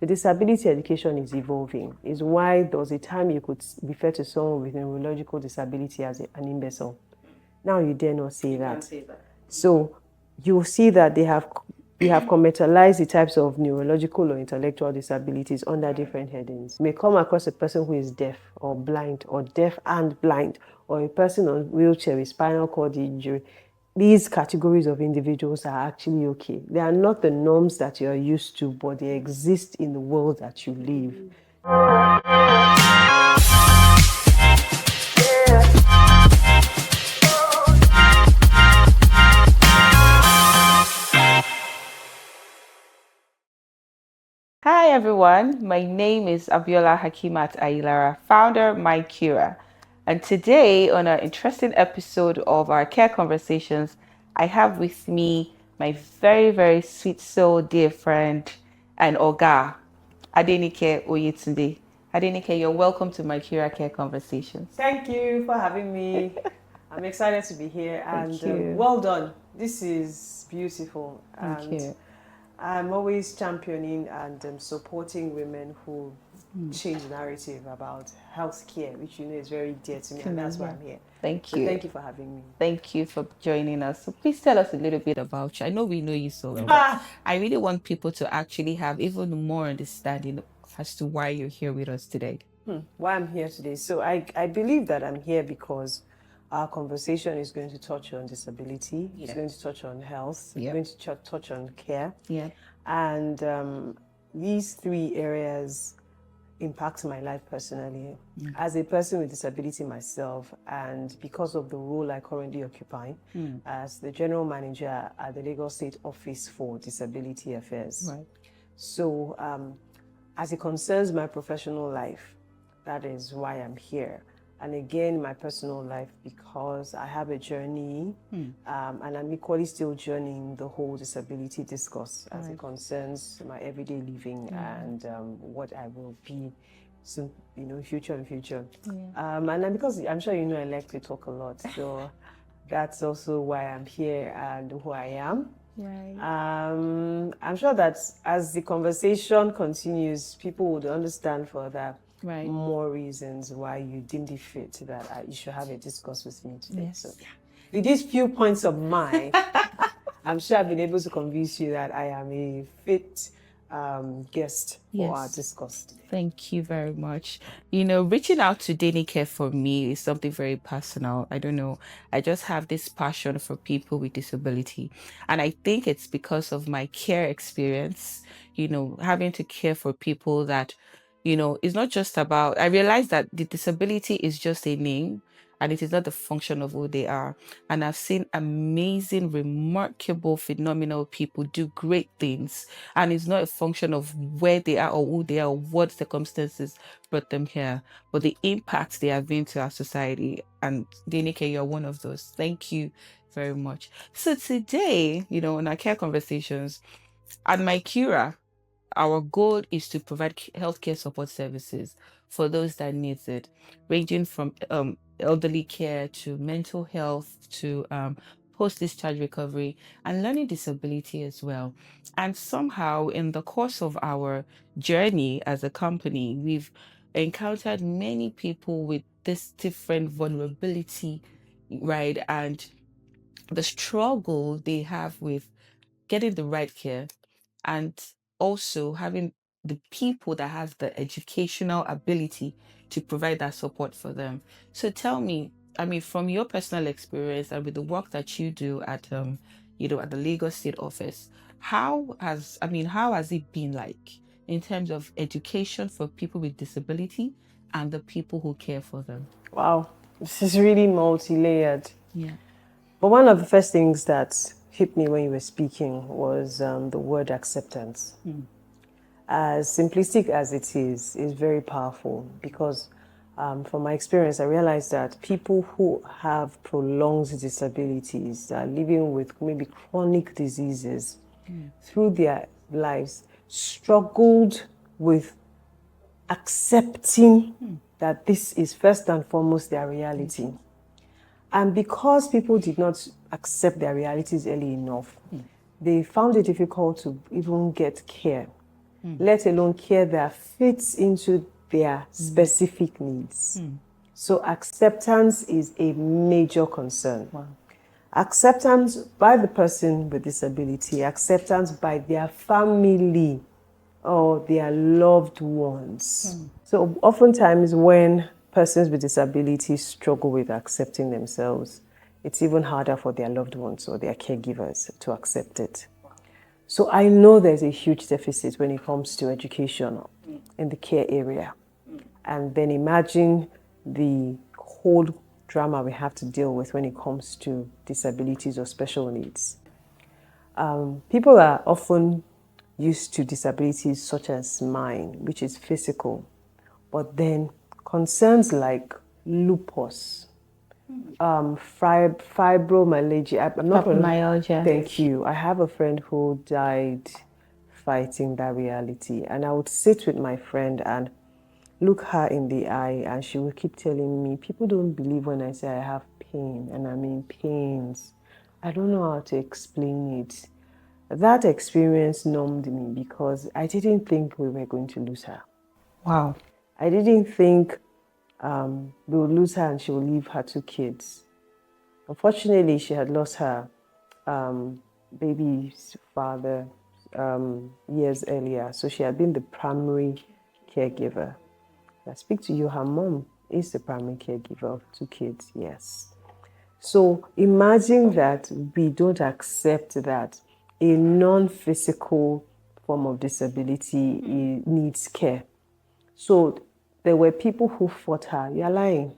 the disability education is evolving. Is why there was a time you could refer to someone with neurological disability as an imbecile. Now you dare not say that. Say that. So you see that we have commercialized the types of neurological or intellectual disabilities under different headings. You may come across a person who is deaf or blind, or deaf and blind, or a person on wheelchair with spinal cord injury. These categories of individuals are actually okay. They are not the norms that you are used to, but they exist in the world that you live. Hi everyone, my name is Abiola Hakimat Ailara, founder of MyCura. And today on an interesting episode of our Care Conversations, I have with me my very, very sweet soul dear friend and Oga, Adenike Oyetunde. Adenike, you're welcome to MyCura Care Conversations. Thank you for having me. I'm excited to be here, and well done. This is beautiful. Thank you. I'm always championing and supporting women who change the narrative about healthcare, which you know is very dear to me, and that's why I'm here. Thank So you. thank you for having me. Thank you for joining us. So please tell us a little bit about you. I know we know you so well, but I really want people to actually have even more understanding as to why you're here with us today. Why I'm here today. So I believe that I'm here because our conversation is going to touch on disability. It's going to touch on health. It's going to touch on care. Yeah. And these three areas impact my life personally. As a person with disability myself, and because of the role I currently occupy as the General Manager at the Lagos State Office for Disability Affairs. Right. So as it concerns my professional life, that is why I'm here. And again, my personal life, because I have a journey and I'm equally still journeying the whole disability discourse as it concerns my everyday living and what I will be soon, future. And because I'm sure you know I like to talk a lot, so that's also why I'm here and who I am. Right. I'm sure that as the conversation continues, people would understand further more reasons why you deemed it fit that you should have a discourse with me today. Yes. So, with these few points of mine, I'm sure I've been able to convince you that I am a fit guest for our discourse today. Thank you very much. Reaching out to Adenike for me is something very personal. I don't know. I just have this passion for people with disability. And I think it's because of my care experience, having to care for people that it's not just about, I realize that the disability is just a name and it is not the function of who they are. And I've seen amazing, remarkable, phenomenal people do great things. And it's not a function of where they are or who they are or what circumstances brought them here, but the impact they have been to our society. And Adenike, you're one of those. Thank you very much. So today, in our Care Conversations, at MyCura, our goal is to provide healthcare support services for those that need it, ranging from elderly care to mental health to post-discharge recovery and learning disability as well. And somehow in the course of our journey as a company, we've encountered many people with this different vulnerability, right? And the struggle they have with getting the right care and also having the people that have the educational ability to provide that support for them. So tell me, from your personal experience and with the work that you do at at the Lagos State Office, how has it been like in terms of education for people with disability and the people who care for them? Wow, this is really multi-layered. Yeah. But one of the first things that hit me when you were speaking was the word acceptance. As simplistic as it is very powerful because from my experience, I realized that people who have prolonged disabilities, are living with maybe chronic diseases through their lives, struggled with accepting that this is first and foremost their reality. And because people did not accept their realities early enough, they found it difficult to even get care. let alone care that fits into their specific needs. So acceptance is a major concern. Wow. Acceptance by the person with disability, acceptance by their family or their loved ones. So oftentimes when persons with disabilities struggle with accepting themselves, it's even harder for their loved ones or their caregivers to accept it. So I know there's a huge deficit when it comes to education in the care area. And then imagine the whole drama we have to deal with when it comes to disabilities or special needs. People are often used to disabilities such as mine, which is physical, but then concerns like lupus, fibromyalgia. I'm not Fibromyalgia. Thank you. I have a friend who died fighting that reality, and I would sit with my friend and look her in the eye, and she would keep telling me, people don't believe when I say I have pain, and I'm in pains. I don't know how to explain it. That experience numbed me because I didn't think we were going to lose her. Wow. I didn't think we would lose her and she would leave her 2 kids. Unfortunately, she had lost her baby's father years earlier, so she had been the primary caregiver. I speak to you, her mom is the primary caregiver of 2 kids, yes. So imagine that we don't accept that a non-physical form of disability needs care. So there were people who fought her. You're lying.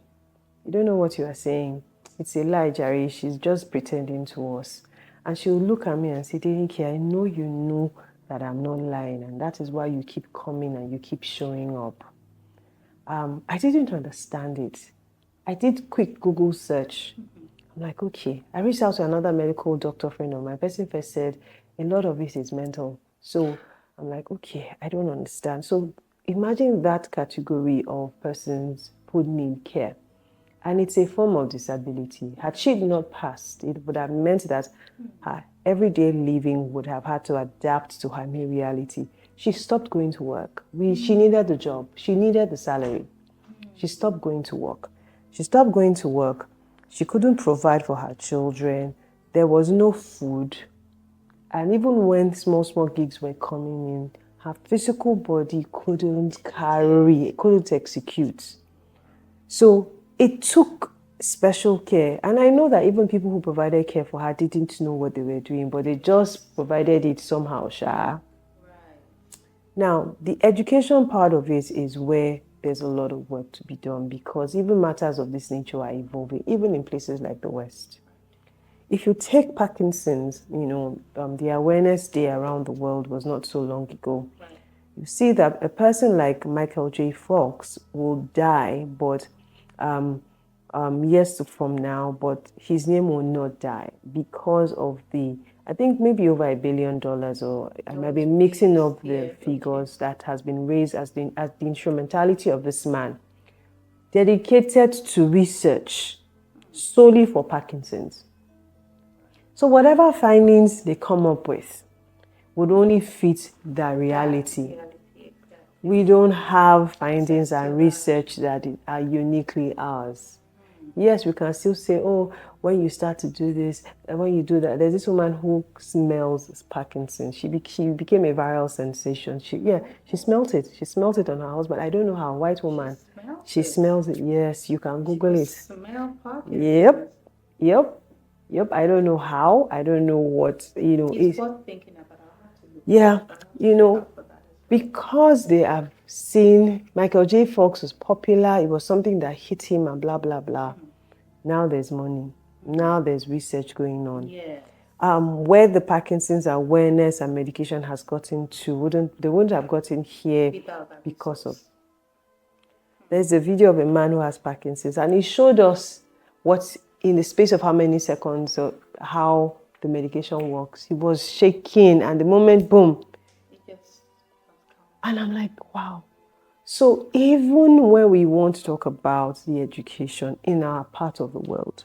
You don't know what you are saying. It's a lie, Jerry. She's just pretending to us. And she will look at me and say, Adenike, I know you know that I'm not lying, and that is why you keep coming and you keep showing up. I didn't understand it. I did quick Google search. I'm like, okay. I reached out to another medical doctor friend of mine. Person first said, a lot of it is mental. So I'm like, okay, I don't understand. So imagine that category of persons who need care. And it's a form of disability. Had she not passed, it would have meant that her everyday living would have had to adapt to her new reality. She stopped going to work. She needed the job. She needed the salary. She stopped going to work. She stopped going to work. She couldn't provide for her children. There was no food. And even when small gigs were coming in, her physical body couldn't carry, couldn't execute. So it took special care. And I know that even people who provided care for her didn't know what they were doing, but they just provided it somehow, Sha. Right. Now, the education part of it is where there's a lot of work to be done, because even matters of this nature are evolving, even in places like the West. If you take Parkinson's, the awareness day around the world was not so long ago. Right. You see that a person like Michael J. Fox will die, but years from now, but his name will not die because of I think maybe over $1 billion, or I might be mixing up the figures, that has been raised as the instrumentality of this man, dedicated to research solely for Parkinson's. So whatever findings they come up with would only fit the reality. We don't have findings and research that are uniquely ours. Yes, we can still say, oh, when you start to do this, and when you do that, there's this woman who smells Parkinson's. She became a viral sensation. She smelt it. She smelt it on her husband. I don't know how. White woman. She smells it. Yes, you can Google it. Smell Parkinson's. Yep. I don't know how. I don't know what, It's worth thinking about. Yeah, because they have seen Michael J. Fox was popular, it was something that hit him and blah, blah, blah. Now there's money. Now there's research going on. Yeah. Where the Parkinson's awareness and medication has gotten to, they wouldn't have gotten here because of. There's a video of a man who has Parkinson's, and he showed us what, in the space of how many seconds, how the medication works. He was shaking, and the moment, boom. And I'm like, wow. So even when we want to talk about the education in our part of the world,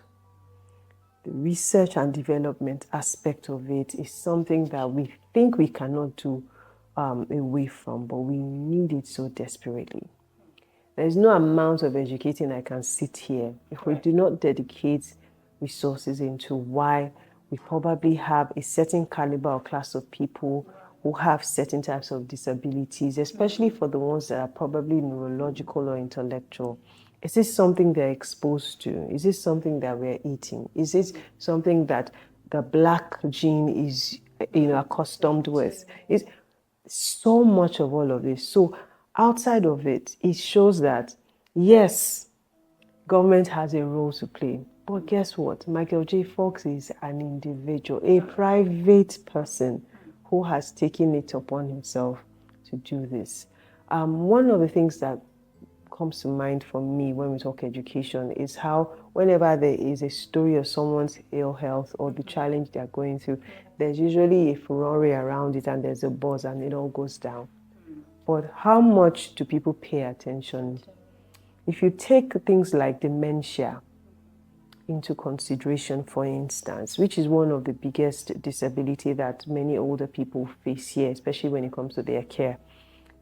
the research and development aspect of it is something that we think we cannot do, away from, but we need it so desperately. There's no amount of educating I can sit here if we do not dedicate resources into why we probably have a certain caliber or class of people who have certain types of disabilities, especially for the ones that are probably neurological or intellectual. Is this something they're exposed to? Is this something that we're eating? Is this something that the black gene is, accustomed with? Is so much of all of this. So outside of it, it shows that, yes, government has a role to play. But guess what? Michael J. Fox is an individual, a private person who has taken it upon himself to do this. One of the things that comes to mind for me when we talk education is how whenever there is a story of someone's ill health or the challenge they're going through, there's usually a furore around it and there's a buzz and it all goes down. But how much do people pay attention? If you take things like dementia into consideration, for instance, which is one of the biggest disability that many older people face here, especially when it comes to their care,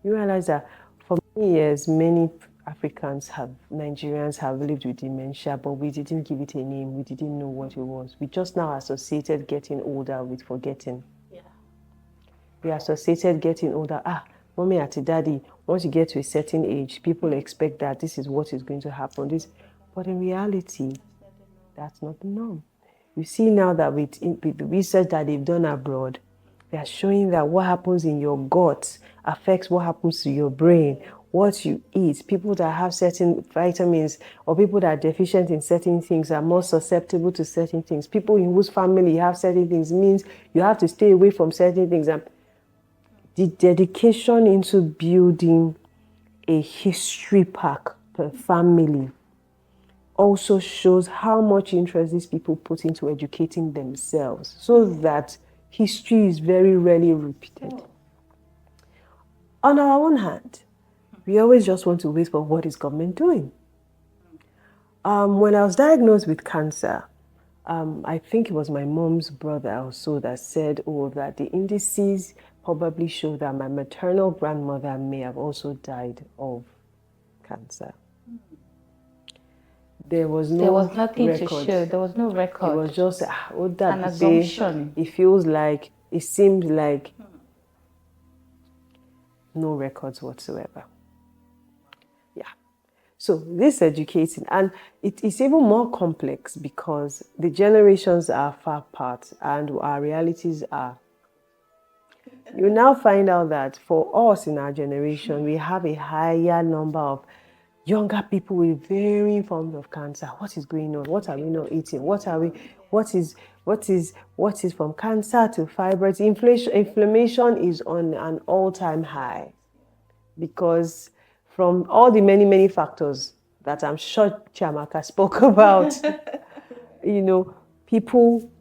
you realize that for many years, many Nigerians have lived with dementia, but we didn't give it a name. We didn't know what it was. We just now associated getting older with forgetting. Yeah. We associated getting older. Mommy and daddy, once you get to a certain age, people expect that this is what is going to happen. But in reality, that's not the norm. You see now that with the research that they've done abroad, they are showing that what happens in your gut affects what happens to your brain, what you eat. People that have certain vitamins or people that are deficient in certain things are more susceptible to certain things. People in whose family have certain things means you have to stay away from certain things. And the dedication into building a history pack per family also shows how much interest these people put into educating themselves so that history is very rarely repeated. On our own hand, we always just want to wait for what is government doing. When I was diagnosed with cancer, I think it was my mom's brother or so that said, that the indices probably show that my maternal grandmother may have also died of cancer. There was nothing record. to show. There was no record. It was just an assumption. It feels like, it seemed like no records whatsoever. Yeah. So this educating, and it is even more complex because the generations are far apart and our realities are. You now find out that for us in our generation, we have a higher number of younger people with varying forms of cancer. What is going on? What are we not eating? What is from cancer to fibroids? Inflammation is on an all-time high because from all the many, many factors that I'm sure Chiamaka spoke about, people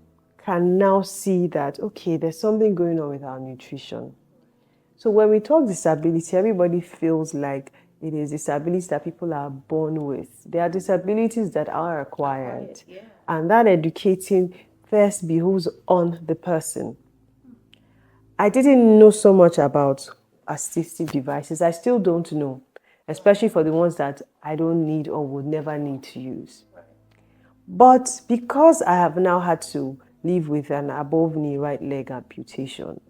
can now see that, okay, there's something going on with our nutrition. So when we talk disability, everybody feels like it is disabilities that people are born with. There are disabilities that are acquired. Yeah. And that educating first behooves on the person. I didn't know so much about assistive devices. I still don't know, especially for the ones that I don't need or would never need to use. But because I have now had to live with an above knee right leg amputation,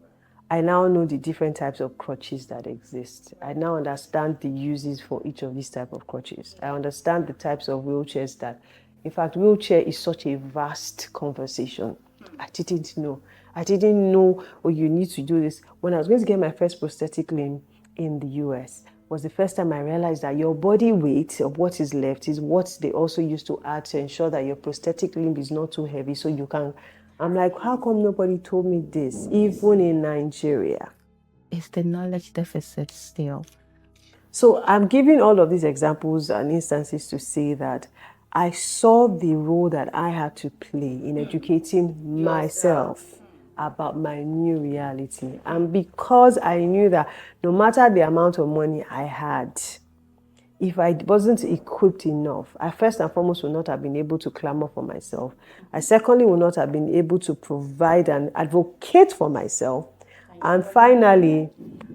I now know the different types of crutches that exist. I now understand the uses for each of these types of crutches. I understand the types of wheelchairs that, in fact, wheelchair is such a vast conversation. I didn't know, you need to do this. When I was going to get my first prosthetic limb in the US, was the first time I realized that your body weight of what is left is what they also used to add to ensure that your prosthetic limb is not too heavy so you can. I'm like, how come nobody told me this, even in Nigeria? It's the knowledge deficit still. So I'm giving all of these examples and instances to say that I saw the role that I had to play in educating myself about my new reality. And because I knew that no matter the amount of money I had, if I wasn't equipped enough, I first and foremost would not have been able to clamor for myself. I secondly would not have been able to provide and advocate for myself. And finally,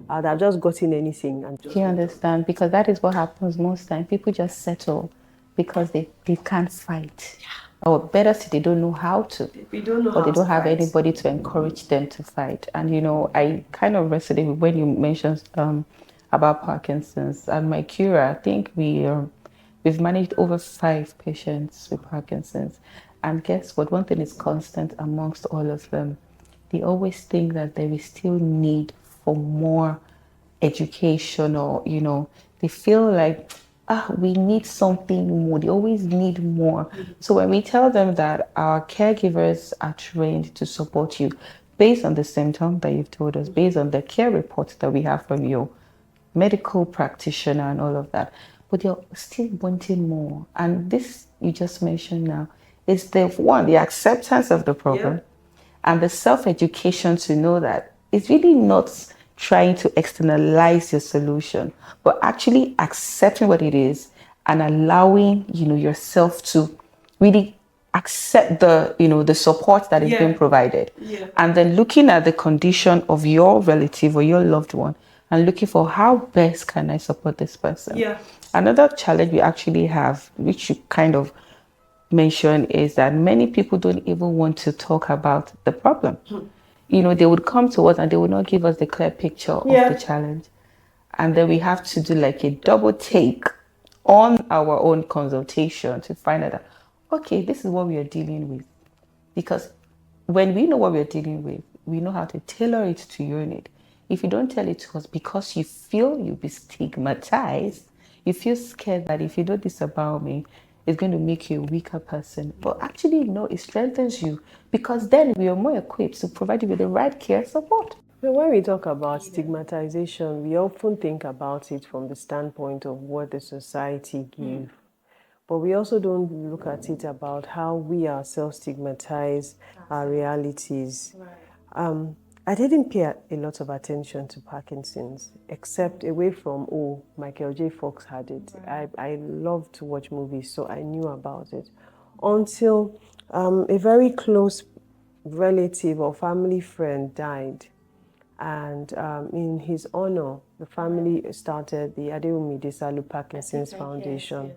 I'd have just gotten anything. And Do you understand? Because that is what happens most time. People just settle because they can't fight. Or better still, they don't know how to. we don't know Or they how to don't have fight. anybody to encourage them to fight. And you know, I kind of resonated with when you mentioned about Parkinson's. And my cure, I think we've managed over 5 patients with Parkinson's. And guess what? One thing is constant amongst all of them. They always think that there is still need for more education, or you know, they feel like we need something more. They always need more. So when we tell them that our caregivers are trained to support you based on the symptom that you've told us, based on the care reports that we have from your medical practitioner and all of that, but they're still wanting more. And this you just mentioned now is the acceptance of the problem, and the self-education to know that it's really not trying to externalize your solution, but actually accepting what it is and allowing, you know, yourself to really accept the support that is being provided. And then looking at the condition of your relative or your loved one and looking for how best can I support this person. Another challenge we actually have, which you kind of mention, is that many people don't even want to talk about the problem. You know, they would come to us and they would not give us the clear picture of the challenge. And then we have to do like a double take on our own consultation to find out that, okay, this is what we are dealing with. Because when we know what we're dealing with, we know how to tailor it to your need. If you don't tell it to us because you feel you'll be stigmatized, you feel scared that if you do this about me, it's going to make you a weaker person. But actually, no, it strengthens you, because then we are more equipped to provide you with the right care support. So when we talk about stigmatization, we often think about it from the standpoint of what the society gives. But we also don't look at it about how we ourselves stigmatize our realities. I didn't pay a lot of attention to Parkinson's, except away from, Michael J. Fox had it. I love to watch movies, so I knew about it. Until a very close relative or family friend died. And in his honor, the family started the Adenike Parkinson's Foundation.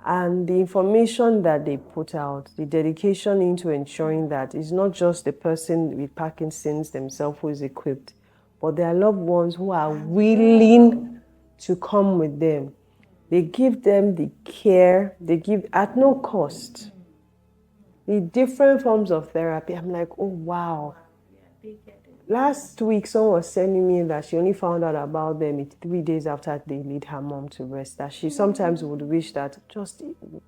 And the information that they put out, the dedication into ensuring that it's not just the person with Parkinson's themselves who is equipped, but their loved ones who are willing to come with them. They give them the care, they give at no cost. The different forms of therapy. I'm like, oh wow. Last week, someone was telling me that she only found out about them 3 days after they laid her mom to rest. That she sometimes would wish that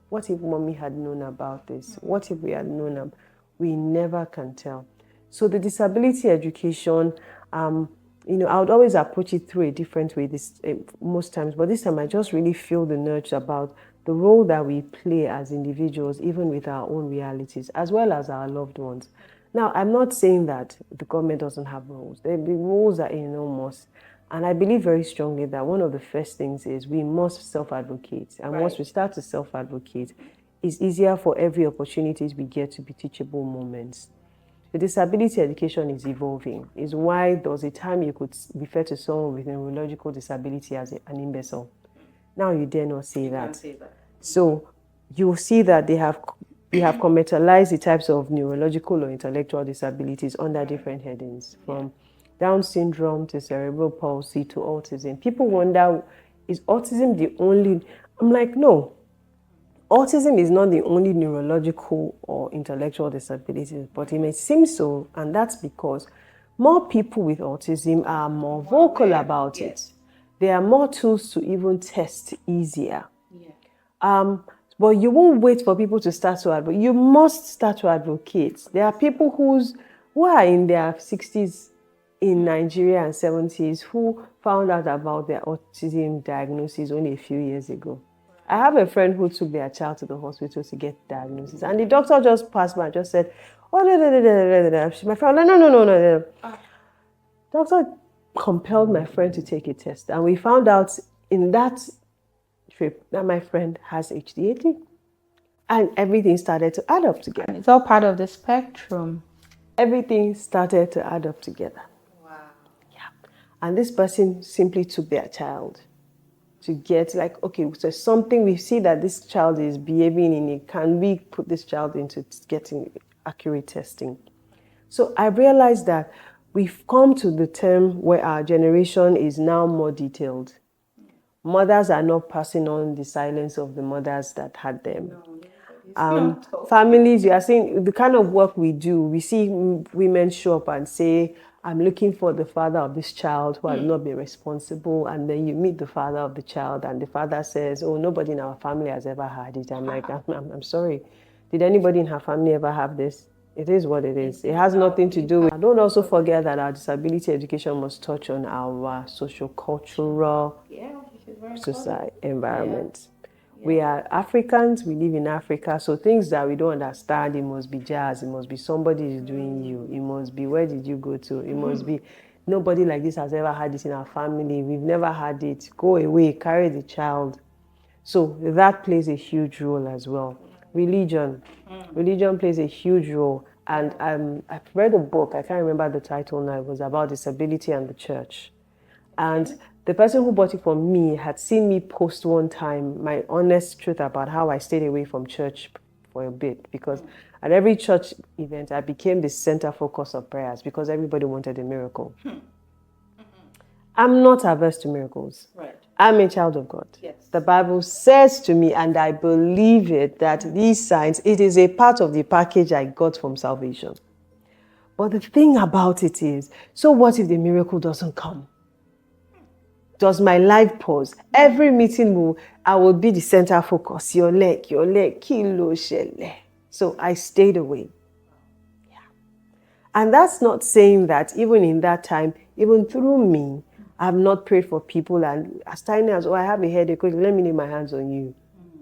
what if mommy had known about this? What if we had known? We never can tell. So the disability education, I would always approach it through a different way most times. But this time, I just really feel the nudge about the role that we play as individuals, even with our own realities, as well as our loved ones. Now, I'm not saying that the government doesn't have rules. The rules are enormous. And I believe very strongly that one of the first things is we must self-advocate. And once we start to self-advocate, it's easier for every opportunities we get to be teachable moments. The disability education is evolving. It's why there was a time you could refer to someone with a neurological disability as an imbecile. Now you dare not say that. So you'll see that we have commercialized the types of neurological or intellectual disabilities under different headings, from Down syndrome to cerebral palsy to autism. People wonder, is autism the only? I'm like, no. Autism is not the only neurological or intellectual disability, but it may seem so, and that's because more people with autism are more vocal about it. There are more tools to even test easier. But you won't wait for people to start to advocate. You must start to advocate. There are people who are in their 60s in Nigeria and 70s who found out about their autism diagnosis only a few years ago. I have a friend who took their child to the hospital to get diagnosis, and the doctor just passed by and just said, "Oh, my friend, no. Doctor compelled my friend to take a test, and we found out in that trip that my friend has HDAD, and everything started to add up together. It's all part of the spectrum. Everything started to add up together. Wow. And this person simply took their child to get like, okay, so something we see that this child is behaving in it, can we put this child into getting accurate testing? So I realized that we've come to the term where our generation is now more detailed. Mothers are not passing on the silence of the mothers that had them. Families, you are seeing the kind of work we do. We see women show up and say, I'm looking for the father of this child who has not been responsible. And then you meet the father of the child and the father says, oh, nobody in our family has ever had it. I'm like, I'm sorry. Did anybody in her family ever have this? It is what it is. It has nothing to do with... I don't also forget that our disability education must touch on our socio-cultural society environment. We are Africans, we live in Africa, so things that we don't understand, it must be jazz, it must be somebody is doing you, it must be where did you go to, it must be nobody like this has ever had this in our family, we've never had it, go away, carry the child. So that plays a huge role as well. Religion plays a huge role. And I've read a book, I can't remember the title now, it was about disability and the church. And the person who bought it for me had seen me post one time my honest truth about how I stayed away from church for a bit, because at every church event I became the center focus of prayers because everybody wanted a miracle. I'm not averse to miracles. Right. I'm a child of God. Yes. The Bible says to me, and I believe it, that these signs, it is a part of the package I got from salvation. But the thing about it is, so what if the miracle doesn't come? Does my life pause? Every meeting I will be the center focus. Your leg, kilo shele. So I stayed away. Yeah. And that's not saying that even in that time, even through me, I've not prayed for people and as tiny as, oh, I have a headache, let me lay my hands on you.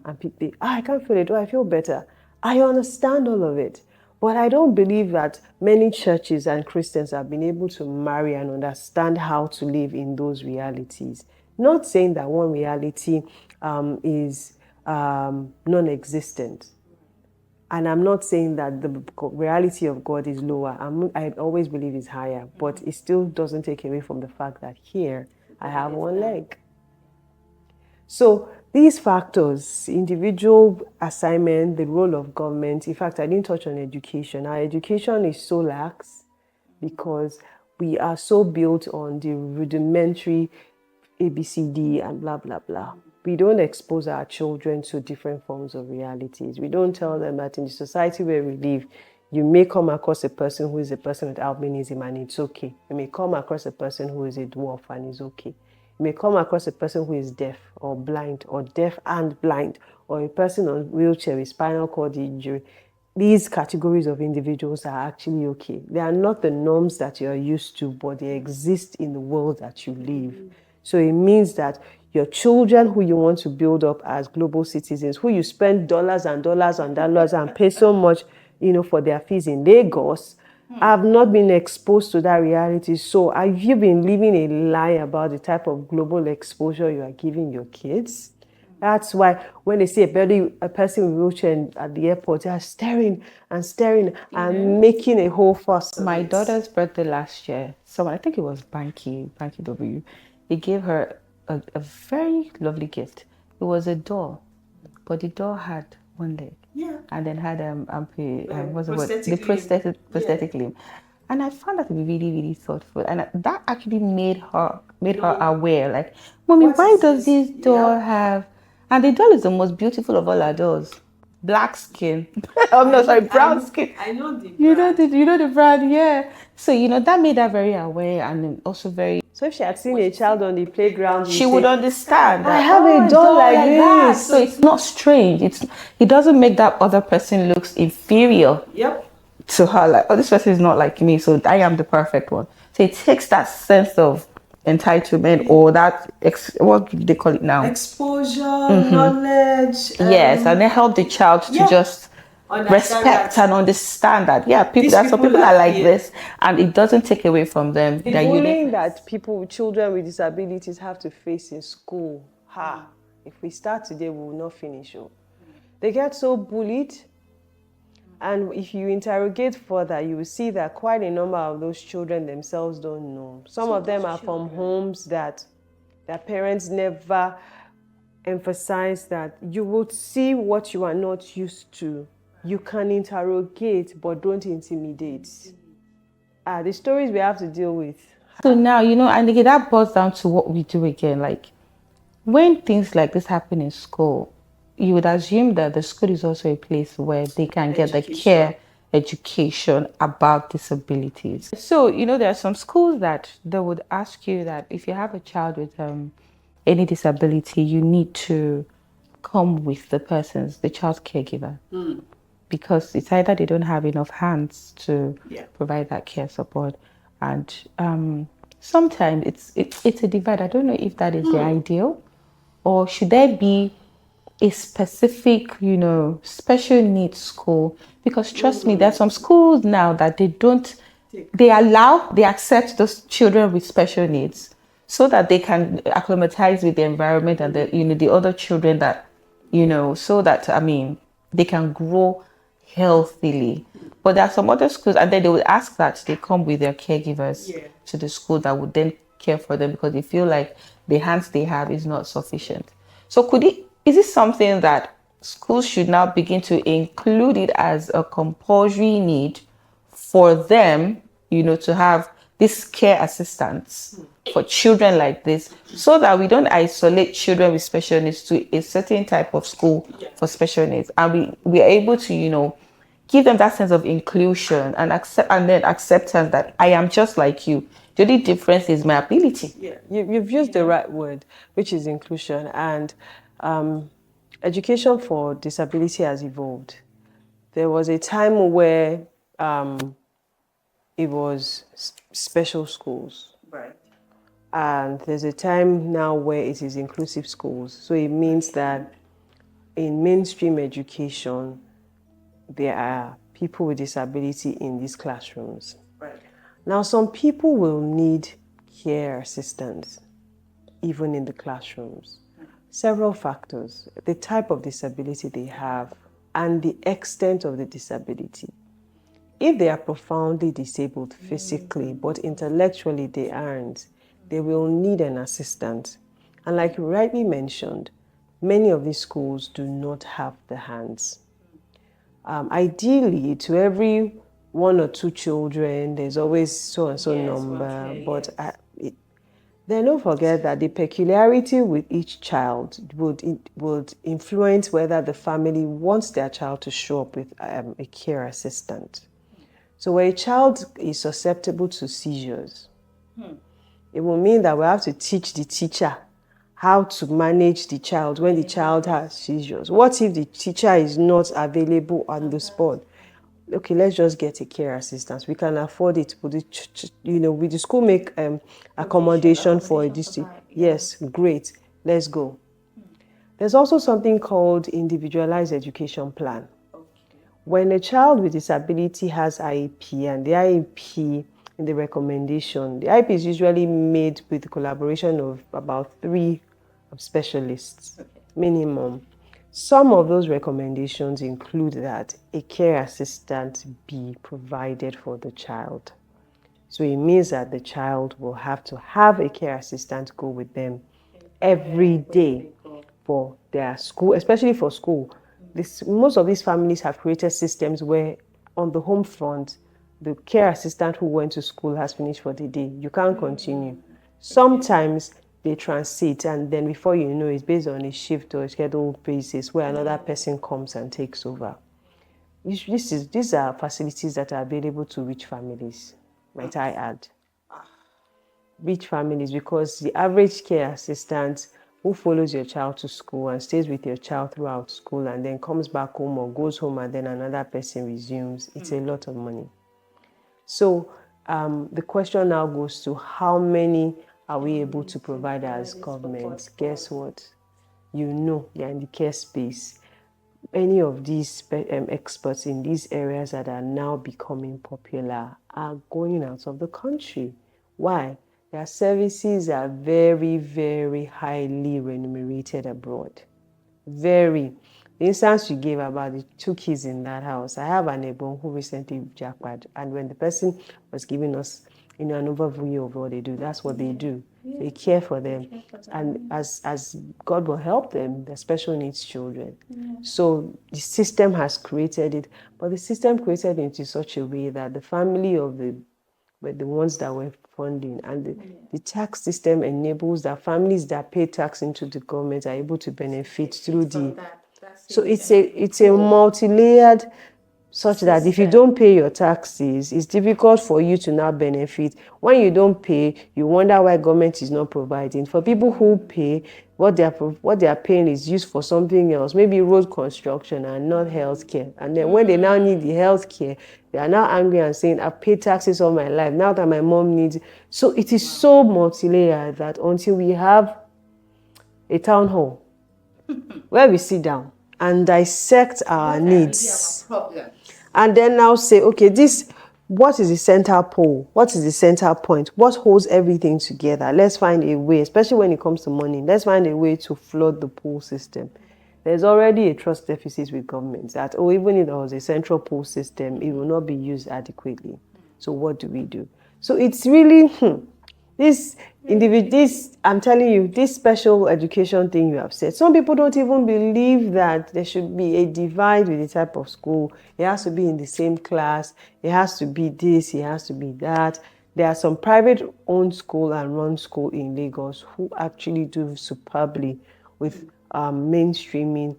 And people, I can't feel it, I feel better. I understand all of it. But I don't believe that many churches and Christians have been able to marry and understand how to live in those realities. Not saying that one reality is non-existent. And I'm not saying that the reality of God is lower. I always believe it's higher. But it still doesn't take away from the fact that here I have one leg. So these factors, individual assignment, the role of government, in fact, I didn't touch on education. Our education is so lax because we are so built on the rudimentary ABCD and blah, blah, blah. We don't expose our children to different forms of realities. We don't tell them that in the society where we live, you may come across a person who is a person with albinism and it's okay. You may come across a person who is a dwarf and it's okay. You may come across a person who is deaf or blind or deaf and blind, or a person on wheelchair with spinal cord injury. These categories of individuals are actually okay. They are not the norms that you are used to, but they exist in the world that you live. So it means that your children who you want to build up as global citizens, who you spend dollars and dollars and dollars and pay so much, for their fees in Lagos, have not been exposed to that reality. So have you been living a lie about the type of global exposure you are giving your kids? That's why when they see a person with a wheelchair at the airport, they are staring and making a whole fuss. My daughter's birthday last year, someone, I think it was Banky W, he gave her a very lovely gift. It was a doll, but the doll had one leg. Yeah. And then had prosthetic limb. And I found that to be really, really thoughtful. And that actually made her aware, like, Mommy, why does this doll have... And the doll is the most beautiful of all our dolls. Black skin. Brown skin. I know the brand. You know the brand, yeah. So, that made her very aware and also very... So if she had seen a child on the playground, she would understand. I have a doll like this. So it's not strange. It doesn't make that other person looks inferior. Yep. To her, like, oh, this person is not like me, so I am the perfect one. So it takes that sense of entitlement or that what do they call it now? Exposure, knowledge. Yes, and they help the child to just respect and understand that some people are like this, and it doesn't take away from them the bullying that children with disabilities have to face in school. If we start today, we will not finish. They get so bullied, And if you interrogate further, you will see that quite a number of those children themselves don't know. Some of them are from homes that their parents never emphasize that you would see what you are not used to. You can interrogate, but don't intimidate. The stories we have to deal with. So now, and again, that boils down to what we do again. Like, when things like this happen in school, you would assume that the school is also a place where they can get the care education about disabilities. So, there are some schools that they would ask you that if you have a child with any disability, you need to come with the child's caregiver. Because it's either they don't have enough hands to provide that care support, and sometimes it's a divide. I don't know if that is the ideal, or should there be a specific, special needs school? Because trust me, there are some schools now that they accept those children with special needs so that they can acclimatize with the environment and the other children that, so that, they can grow healthily. But there are some other schools, and then they would ask that they come with their caregivers to the school that would then care for them because they feel like the hands they have is not sufficient. So is it something that schools should now begin to include it as a compulsory need for them, to have this care assistance for children like this, so that we don't isolate children with special needs to a certain type of school for special needs, and we are able to, give them that sense of inclusion and acceptance that I am just like you. The only difference is my ability. Yeah, you've used the right word, which is inclusion, and education for disability has evolved. There was a time where it was special schools. Right. And there's a time now where it is inclusive schools. So it means that in mainstream education, there are people with disability in these classrooms. Right. Now, some people will need care assistance, even in the classrooms. Several factors: the type of disability they have and the extent of the disability. If they are profoundly disabled physically, but intellectually they aren't, they will need an assistant. And like you rightly mentioned, many of these schools do not have the hands. Ideally, to every 1 or 2 children, there's always so and so number, but then don't forget that the peculiarity with each child would influence whether the family wants their child to show up with a care assistant. So where a child is susceptible to seizures, it will mean that we have to teach the teacher how to manage the child when the child has seizures. What if the teacher is not available on the spot? Okay, let's just get a care assistant. We can afford it. Will the school make accommodation for this? Yes, great. Let's go. There's also something called individualized education plan. When a child with disability has IEP, and the IEP in the recommendation, the IEP is usually made with the collaboration of about 3 specialists, minimum. Some of those recommendations include that a care assistant be provided for the child. So it means that the child will have to have a care assistant go with them every day for their school, especially for school. Most of these families have created systems where on the home front, the care assistant who went to school has finished for the day. You can't continue. Sometimes they transit, and then before you know, it's based on a shift or a schedule basis where another person comes and takes over. These are facilities that are available to rich families, might I add. Rich families, because the average care assistant who follows your child to school and stays with your child throughout school and then comes back home or goes home and then another person resumes, it's a lot of money. So the question now goes to how many are we able to provide as government? Guess what? You're in the care space. Any of these experts in these areas that are now becoming popular are going out of the country. Why? Their services are very, very highly remunerated abroad. Very. The instance you gave about the 2 kids in that house, I have a neighbor who recently jackpot, and when the person was giving us, an overview of what they do, that's what they do. They care for them, and as God will help them, the special needs children. So the system has created it, but the system created it in such a way that the family of the were the ones that were funding, and the tax system enables that families that pay tax into the government are able to benefit through the. So it's a multi-layered, such that if you don't pay your taxes, it's difficult for you to now benefit. When you don't pay, you wonder why government is not providing. For people who pay, what they are paying is used for something else, maybe road construction and not healthcare. And then when they now need the healthcare, they are now angry and saying, I've paid taxes all my life, now that my mom needs it. So it is so multi-layered that until we have a town hall where we sit down and dissect our needs, and then now say, okay, what is the center pole? What is the center point? What holds everything together? Let's find a way, especially when it comes to money, let's find a way to flood the pool system. There's already a trust deficit with governments that, even if there was a central pool system, it will not be used adequately. So what do we do? So it's really, I'm telling you, this special education thing you have said, some people don't even believe that there should be a divide with the type of school. It has to be in the same class. It has to be this. It has to be that. There are some private-owned school and run school in Lagos who actually do superbly with mainstreaming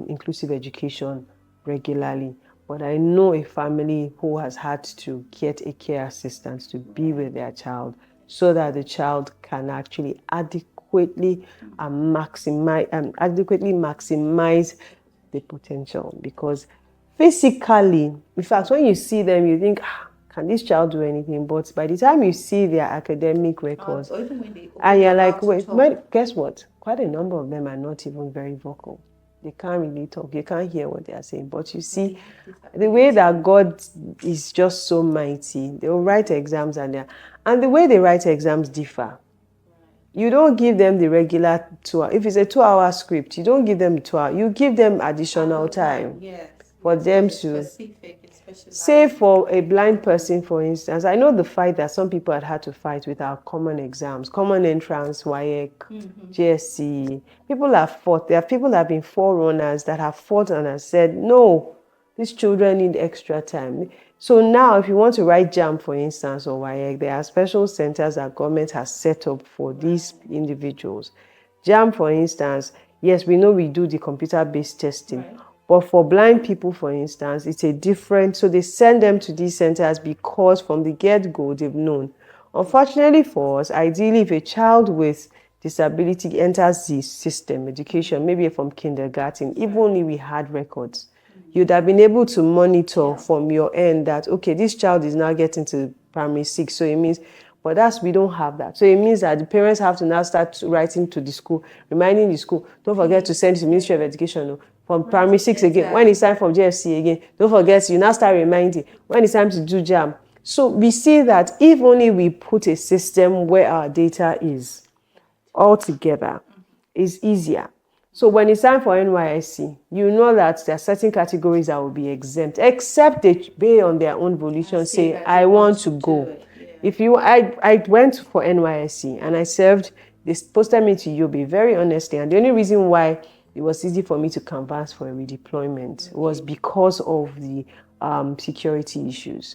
inclusive education regularly. But I know a family who has had to get a care assistant to be with their child, so that the child can actually adequately maximize the potential. Because physically, in fact, when you see them, you think, can this child do anything? But by the time you see their academic records, and you're like, wait, guess what? Quite a number of them are not even very vocal. They can't really talk. You can't hear what they are saying. But you see, the way that God is just so mighty, they'll write exams and the way they write exams differ. You don't give them the regular 2 hours. If it's a 2-hour script, you don't give them 2 hours. You give them additional time for them to. Say for a blind person, for instance, I know the fight that some people had to fight with our common exams, common entrance, WAEC, GSC. People have fought. There are people that have been forerunners that have fought and have said, no, these children need extra time. So now if you want to write JAM, for instance, or WAEC, there are special centers that government has set up for these individuals. JAM, for instance, yes, we know we do the computer-based testing. Right. But for blind people, for instance, it's a different, so they send them to these centers because from the get-go, they've known. Unfortunately for us, ideally, if a child with disability enters the system, education, maybe from kindergarten, even if we had records, you'd have been able to monitor from your end that, okay, this child is now getting to primary 6, so it means, but we don't have that. So it means that the parents have to now start writing to the school, reminding the school, don't forget to send to the Ministry of Education, from primary 6 again. When it's time for GFC again, don't forget, you now start reminding when it's time to do JAM. So we see that if only we put a system where our data is all together, it's easier. So when it's time for NYSC, you know that there are certain categories that will be exempt, except they may on their own volition say, I want to go. If I went for NYSC and I served, they posted me to Yobe, very honestly, and the only reason why it was easy for me to canvass for a redeployment was because of the security issues.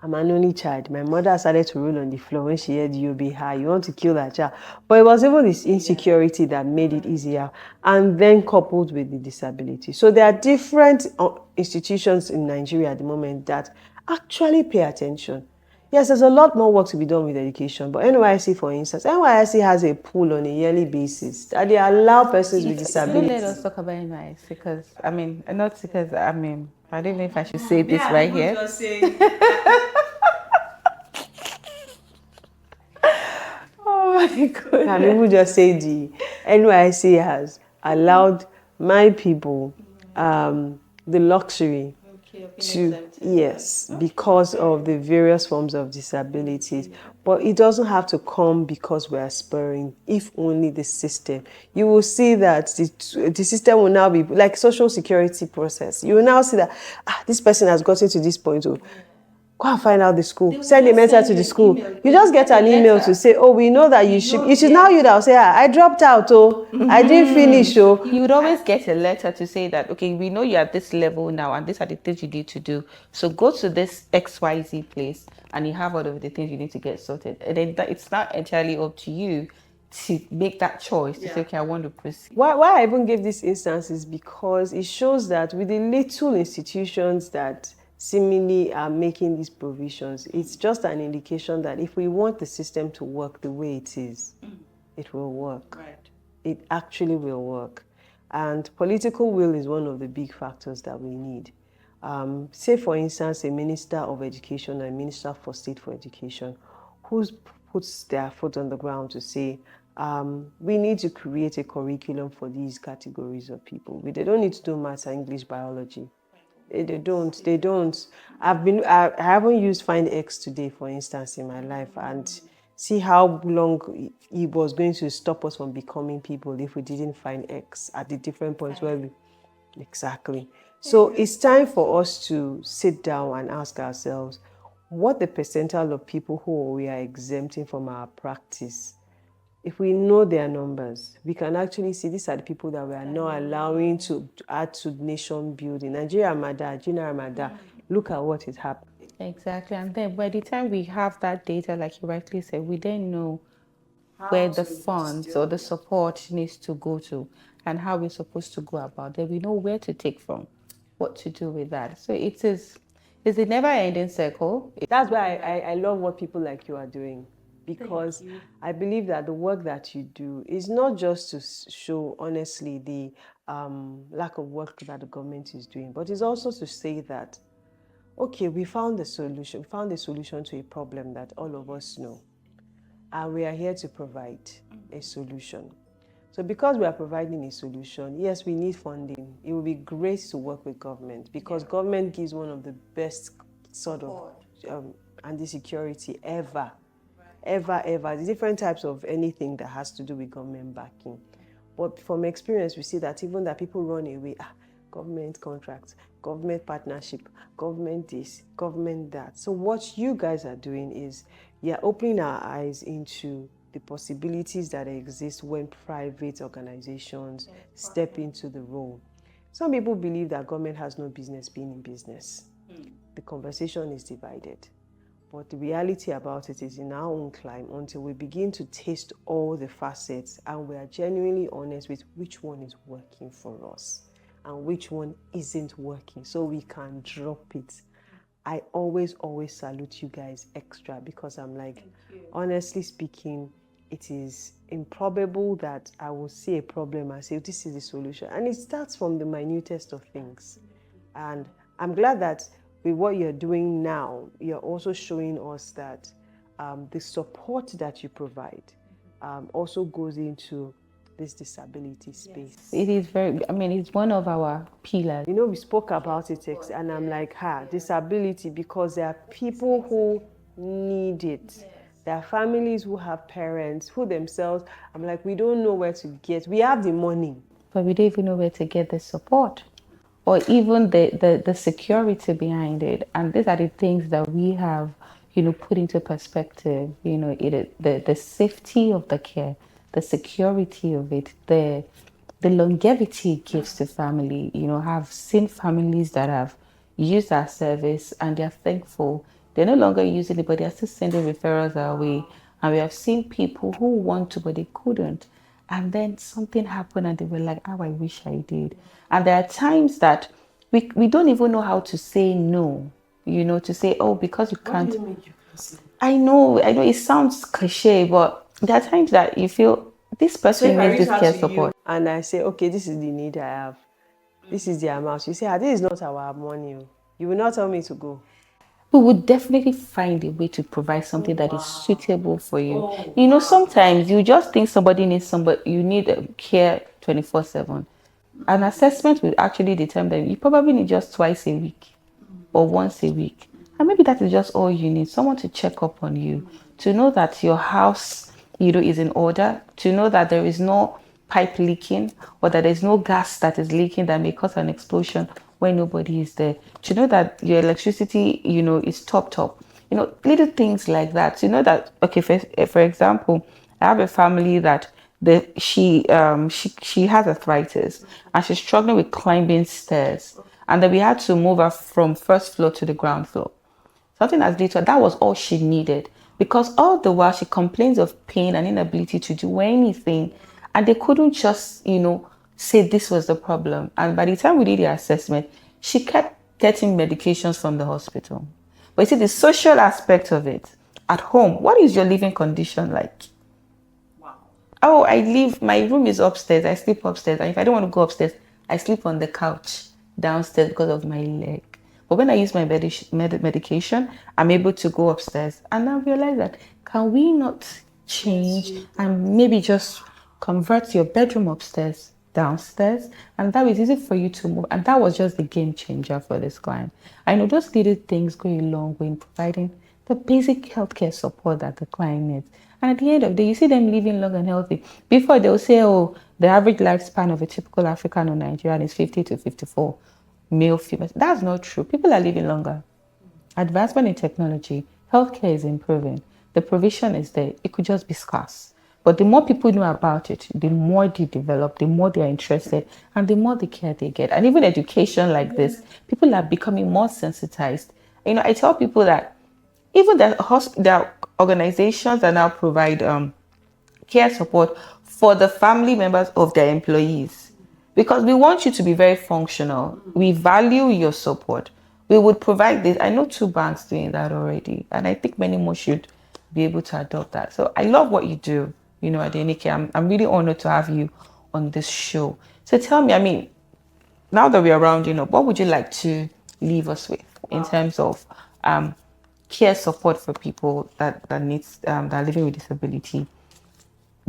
I'm an only child. My mother started to roll on the floor when she heard you be high. You want to kill that child. But it was even this insecurity that made it easier, and then coupled with the disability. So there are different institutions in Nigeria at the moment that actually pay attention. Yes, there's a lot more work to be done with education, but NYSC, for instance, NYSC has a pool on a yearly basis that they allow persons with disabilities. Let us talk about NYSC because, I don't know if I should say this right here. Just say, oh my God. And people just say the NYSC has allowed my people the luxury yes, because of the various forms of disabilities. But it doesn't have to come because we're aspiring, if only the system. You will see that the system will now be like social security process. You will now see that this person has gotten to this point. Oh, go and find out the school. Send a message to the school. You just get an email to say, oh, we know that you should. It is now you that will say, I dropped out. Oh, I didn't finish. Oh, you would always get a letter to say that, okay, we know you're at this level now and these are the things you need to do. So go to this XYZ place and you have all of the things you need to get sorted. And then it's not entirely up to you to make that choice to say, okay, I want to proceed. Why I even give this instance is because it shows that with the little institutions that seemingly are making these provisions, it's just an indication that if we want the system to work the way it is, it will work. Right. It actually will work. And political will is one of the big factors that we need. Say, for instance, a minister of education or a minister for state for education who puts their foot on the ground to say, we need to create a curriculum for these categories of people. They don't need to do maths, English, biology. They don't. I haven't used Find X today, for instance, in my life, and see how long it was going to stop us from becoming people if we didn't find X at the different points where we... Exactly. So it's time for us to sit down and ask ourselves what the percentile of people who we are exempting from our practice. If we know their numbers, we can actually see these are the people that we are not allowing to add to nation building. Nigeria Mada, Gina Mada, look at what is happening. Exactly. And then by the time we have that data, like you rightly said, we then know where the funds or the support needs to go to and how we're supposed to go about it. We know where to take from, what to do with that. So it's a never-ending circle. That's why I love what people like you are doing, because I believe that the work that you do is not just to show, honestly, the lack of work that the government is doing, but it's also to say that, okay, we found a solution to a problem that all of us know, and we are here to provide a solution. So because we are providing a solution, yes, we need funding. It will be great to work with government, because government gives one of the best sort of anti-security ever. The different types of anything that has to do with government backing. But from experience, we see that even that people run away, government contracts, government partnership, government this, government that. So what you guys are doing is you're opening our eyes into the possibilities that exist when private organizations step into the role. Some people believe that government has no business being in business. The conversation is divided. But the reality about it is, in our own climb, until we begin to taste all the facets and we are genuinely honest with which one is working for us and which one isn't working, so we can drop it. I always salute you guys extra, because I'm like, honestly speaking, it is improbable that I will see a problem and say, this is the solution. And it starts from the minutest of things. And I'm glad that with what you're doing now, you're also showing us that the support that you provide also goes into this disability space. It is it's one of our pillars. You know, we spoke about it, and I'm like, disability, because there are people who need it. There are families who have parents who themselves, I'm like, we don't know where to get. We have the money, but we don't even know where to get the support or even the security behind it. And these are the things that we have, put into perspective. The safety of the care, the security of it, the longevity it gives to family. Have seen families that have used our service and they're thankful. They're no longer using it, but they're still sending referrals our way. And we have seen people who want to, but they couldn't. And then something happened and they were like, I wish I did. And there are times that we don't even know how to say no, to say, oh, because you can't. What do you mean you can say? I know it sounds cliche, but there are times that you feel this person needs this care support. And I say, okay, this is the need I have. This is the amount. You say, this is not our money. You will not tell me to go. We would definitely find a way to provide something that is suitable for you. Sometimes you just think somebody needs you need care 24/7. An assessment will actually determine that you probably need just twice a week. or once a week. And maybe that is just all you need, someone to check up on you, to know that your house, is in order, to know that there is no pipe leaking or that there's no gas that is leaking that may cause an explosion when nobody is there, to know that your electricity, is top. Little things like that. To know that, okay, for example, I have a family that she has arthritis and she's struggling with climbing stairs, and then we had to move her from first floor to the ground floor. Something as little, that was all she needed. Because all the while she complains of pain and inability to do anything. And they couldn't just, say this was the problem. And by the time we did the assessment, she kept getting medications from the hospital. But you see, the social aspect of it, at home, what is your living condition like? Oh, my room is upstairs. I sleep upstairs. And if I don't want to go upstairs, I sleep on the couch downstairs because of my leg. But when I use my medication, I'm able to go upstairs. And I realize that, can we not change and maybe just convert your bedroom upstairs downstairs? And that was easy for you to move. And that was just the game changer for this client. I know those little things go a long way in providing the basic healthcare support that the client needs. And at the end of the day, you see them living long and healthy. Before, they'll say, oh, the average lifespan of a typical African or Nigerian is 50 to 54, male, female. That's not true. People are living longer. Advancement in technology, healthcare is improving. The provision is there. It could just be scarce. But the more people know about it, the more they develop, the more they are interested, and the more the care they get. And even education like this, people are becoming more sensitized. I tell people that even the organizations that now provide care support for the family members of their employees, because we want you to be very functional. We value your support. We would provide this. I know 2 banks doing that already, and I think many more should be able to adopt that. So I love what you do, Adenike. I'm really honored to have you on this show. So tell me, now that we're around, what would you like to leave us with in terms of care support for people that are living with disability?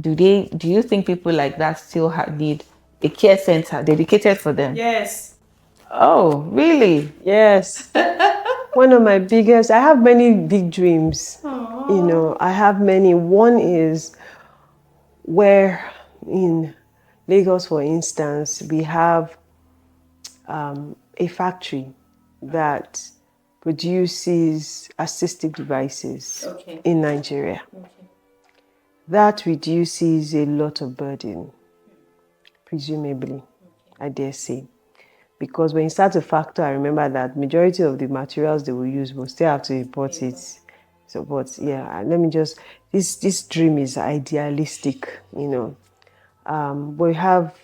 Do you think people like that still need a care center dedicated for them? Yes. Oh, really? Yes. One of my biggest, I have many big dreams. I have many. One is where in Lagos, for instance, we have a factory that produces assistive devices in Nigeria. That reduces a lot of burden, presumably, I dare say. Because when you start to factor, I remember that majority of the materials they will use will still have to import it. So, but yeah, this dream is idealistic, But we have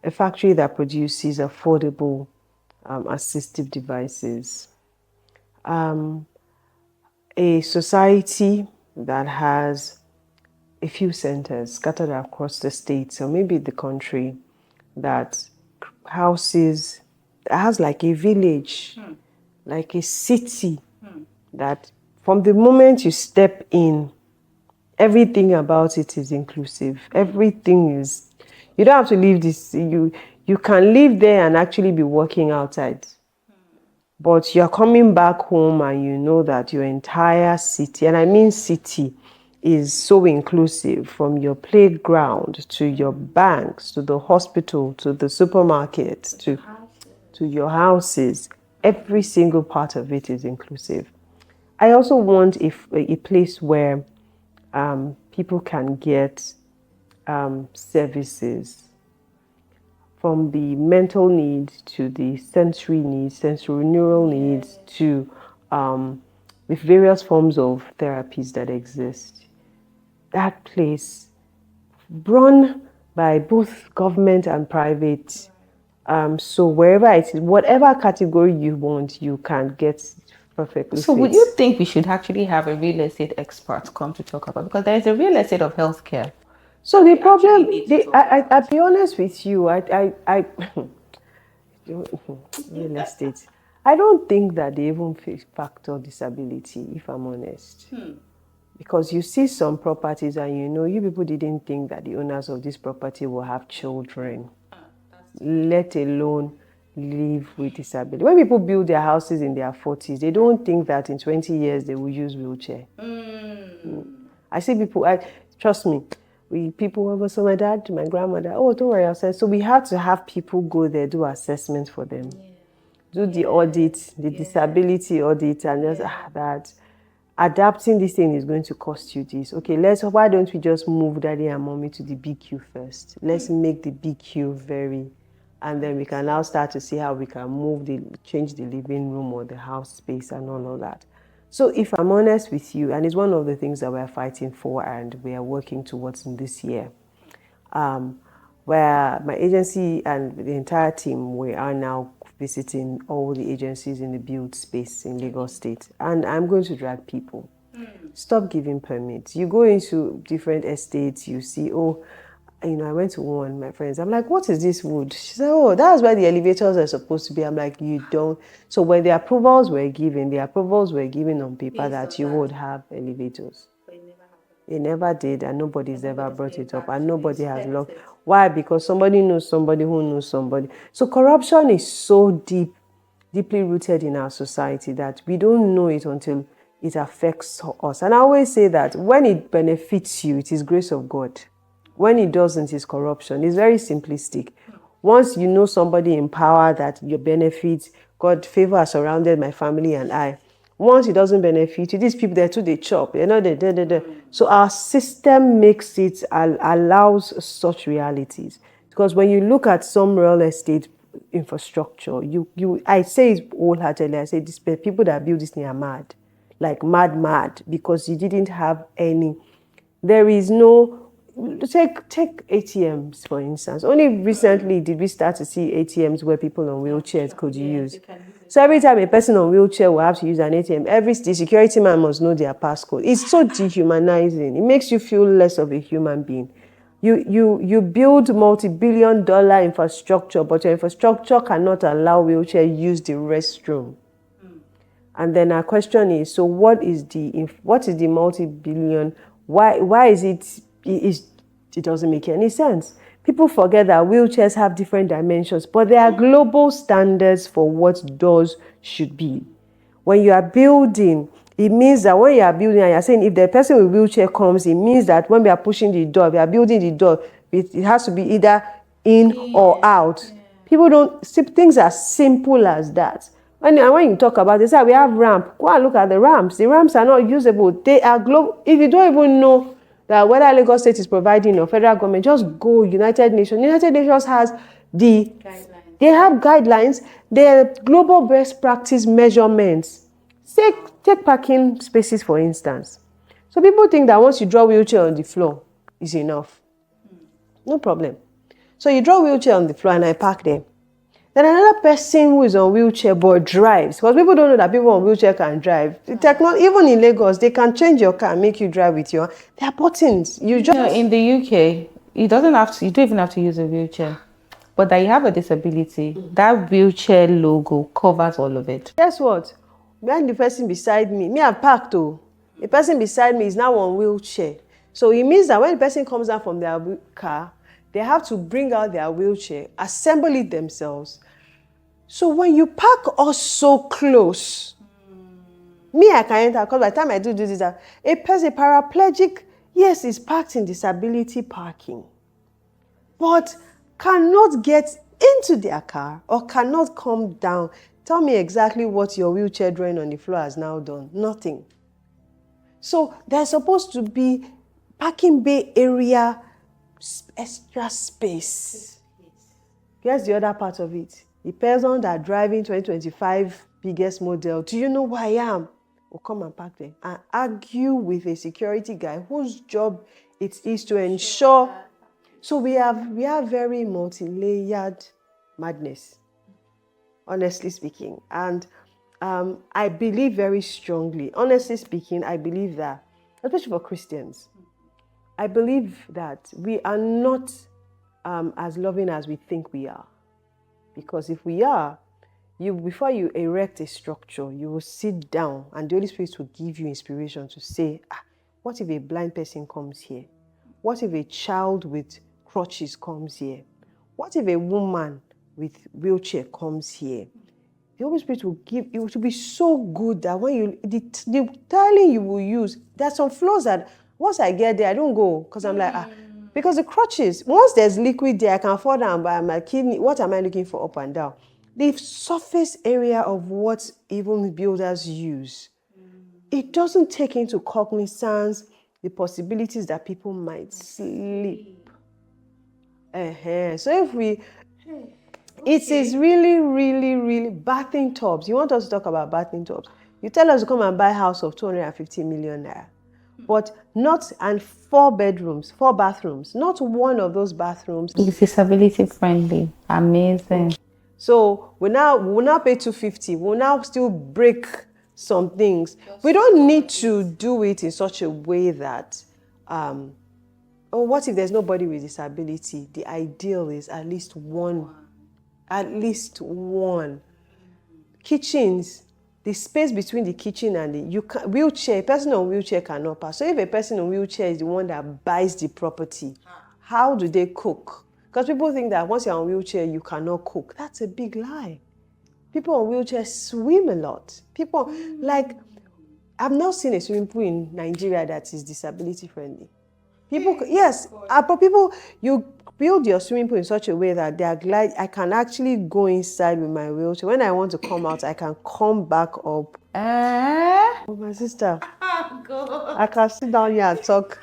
a factory that produces affordable assistive devices. A society that has a few centers scattered across the states or maybe the country that has like a village, like a city, that from the moment you step in, everything about it is inclusive. Everything is, you don't have to leave this, you can live there and actually be working outside. But you're coming back home and you know that your entire city, and I mean city, is so inclusive, from your playground to your banks, to the hospital, to the supermarket, to your houses. Every single part of it is inclusive. I also want a place where people can get services, from the mental needs to the sensory needs, sensorineural needs, to the various forms of therapies that exist. That place, run by both government and private, so wherever it is, whatever category you want, you can get perfectly So fit. would you think we should actually have a real estate expert come to talk about, because there is a real estate of healthcare? So the problem, I'll be honest with you, real estate, I don't think that they even factor disability, if I'm honest. Because you see some properties and you people didn't think that the owners of this property will have children, let alone live with disability. When people build their houses in their 40s, they don't think that in 20 years they will use wheelchair. I see people, trust me, people over, so my dad, my grandmother, oh, don't worry, so we had to have people go there, do assessments for them, do the audit, the disability audit, and just that adapting this thing is going to cost you this. Okay, why don't we just move daddy and mommy to the BQ first? Let's make the BQ very, and then we can now start to see how we can change the living room or the house space and all of that. So if I'm honest with you, and it's one of the things that we're fighting for and we are working towards in this year, where my agency and the entire team, we are now visiting all the agencies in the build space in Lagos State. And I'm going to drag people. Stop giving permits. You go into different estates, you see, I went to one, my friends. I'm like, what is this wood? She said, oh, that's where the elevators are supposed to be. I'm like, you don't. So when the approvals were given on paper that you would have elevators. They never did, and nobody's ever brought it up, and nobody has looked. Why? Because somebody knows somebody who knows somebody. So corruption is so deeply rooted in our society that we don't know it until it affects us. And I always say that when it benefits you, it is grace of God. When it doesn't, it's corruption. It's very simplistic. Once you know somebody in power that your benefits, God, favor has surrounded my family and I. Once it doesn't benefit you, these people, they're too, they chop. So our system makes it, allows such realities. Because when you look at some real estate infrastructure, I say it wholeheartedly, I say these people that build this thing are mad. Like mad, because you didn't have any. There is no. Take ATMs, for instance. Only recently did we start to see ATMs where people on wheelchairs could use. So every time a person on wheelchair will have to use an ATM, the security man must know their passcode. It's so dehumanizing. It makes you feel less of a human being. You build multi-billion-dollar infrastructure, but your infrastructure cannot allow wheelchair use the restroom. And then our question is, so what is the multi-billion? Why is it? It doesn't make any sense. People forget that wheelchairs have different dimensions, but there are global standards for what doors should be. When you are building, it means that when you are building and you're saying if the person with wheelchair comes, it means that when we are pushing the door, we are building the door, it has to be either in or out. People don't see things as simple as that. When you talk about this, we have ramp. Go and look at the ramps. The ramps are not usable. They are global. If you don't even know that whether Lagos State is providing or federal government, just go United Nations. United Nations has they have guidelines, the global best practice measurements. Take parking spaces, for instance. So people think that once you draw wheelchair on the floor, is enough. No problem. So you draw wheelchair on the floor and I park there. Then another person who is on wheelchair but drives, because people don't know that people on wheelchair can drive. Even in Lagos, they can change your car and make you drive with there are buttons. In the UK, you don't even have to use a wheelchair. But that you have a disability, that wheelchair logo covers all of it. Guess what? When the person beside me, I've parked though. The person beside me is now on wheelchair. So it means that when the person comes out from their car, they have to bring out their wheelchair, assemble it themselves. So when you park us so close, I can enter, because by the time I do this, a paraplegic, yes, is parked in disability parking, but cannot get into their car or cannot come down. Tell me exactly what your wheelchair drawing on the floor has now done. Nothing. So there's supposed to be parking bay area, extra space. Here's the other part of it. The person that driving 2025 biggest model, do you know who I am? Will come and park there and argue with a security guy whose job it is to ensure. So we have very multi-layered madness, honestly speaking. And I believe very strongly, honestly speaking, I believe that, especially for Christians, I believe that we are not as loving as we think we are. Because if we are, before you erect a structure, you will sit down and the Holy Spirit will give you inspiration to say, what if a blind person comes here? What if a child with crutches comes here? What if a woman with wheelchair comes here, the Holy Spirit will give, it will be so good that when you, the tiling you will use, there's some floors that once I get there, I don't go because I'm like, because the crutches, once there's liquid there, I can fall down by my kidney. What am I looking for up and down? The surface area of what even builders use, it doesn't take into cognizance the possibilities that people might sleep. So if we, it is really, really, really bathing tubs. You want us to talk about bathing tubs? You tell us to come and buy a house of 250 million naira, but not, and 4 bedrooms, 4 bathrooms, not one of those bathrooms. It's disability friendly. Amazing. So we'll now pay 250. We'll now still break some things. We don't need to do it in such a way that, what if there's nobody with disability? The ideal is at least one. At least one. Kitchens, the space between the kitchen and the wheelchair, a person on wheelchair cannot pass. So if a person on wheelchair is the one that buys the property, how do they cook? Because people think that once you're on wheelchair, you cannot cook. That's a big lie. People on wheelchair swim a lot. People, like, I've not seen a swimming pool in Nigeria that is disability friendly. People, yes, but people, you build your swimming pool in such a way that they are glad I can actually go inside with my wheelchair. When I want to come out, I can come back up. Oh, my sister. Oh, God. I can sit down here and talk.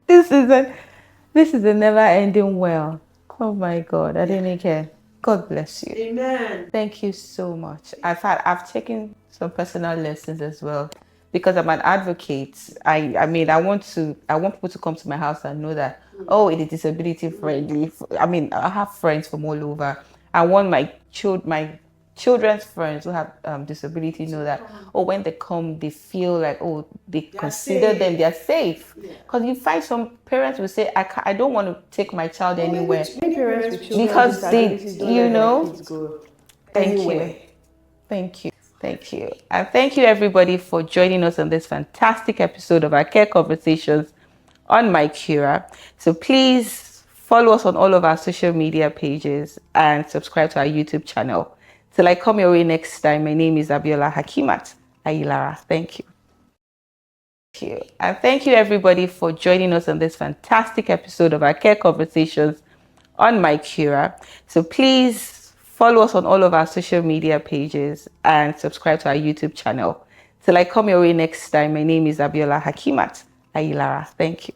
This is a never-ending well. Oh my God, Adenike. God bless you. Amen. Thank you so much. I've taken some personal lessons as well, because I'm an advocate. I mean, I want people to come to my house and know that, oh, it is disability friendly. I mean, I have friends from all over. I want my children's friends who have disability know that, oh, when they come, they feel like, oh, they consider them, they're safe. Because you find some parents will say, I don't want to take my child anywhere. Many parents with children Because with they, disabilities don't let their kids go anywhere. Thank you. And thank you everybody for joining us on this fantastic episode of our Care Conversations on My Cura. So please follow us on all of our social media pages and subscribe to our YouTube channel. Till I come your way next time, my name is Abiola Hakimat Ayilara. Thank you. And thank you everybody for joining us on this fantastic episode of our Care Conversations on My Cura. So please follow us on all of our social media pages and subscribe to our YouTube channel. Till I come your way next time, my name is Abiola Hakimat Ayilara. Thank you.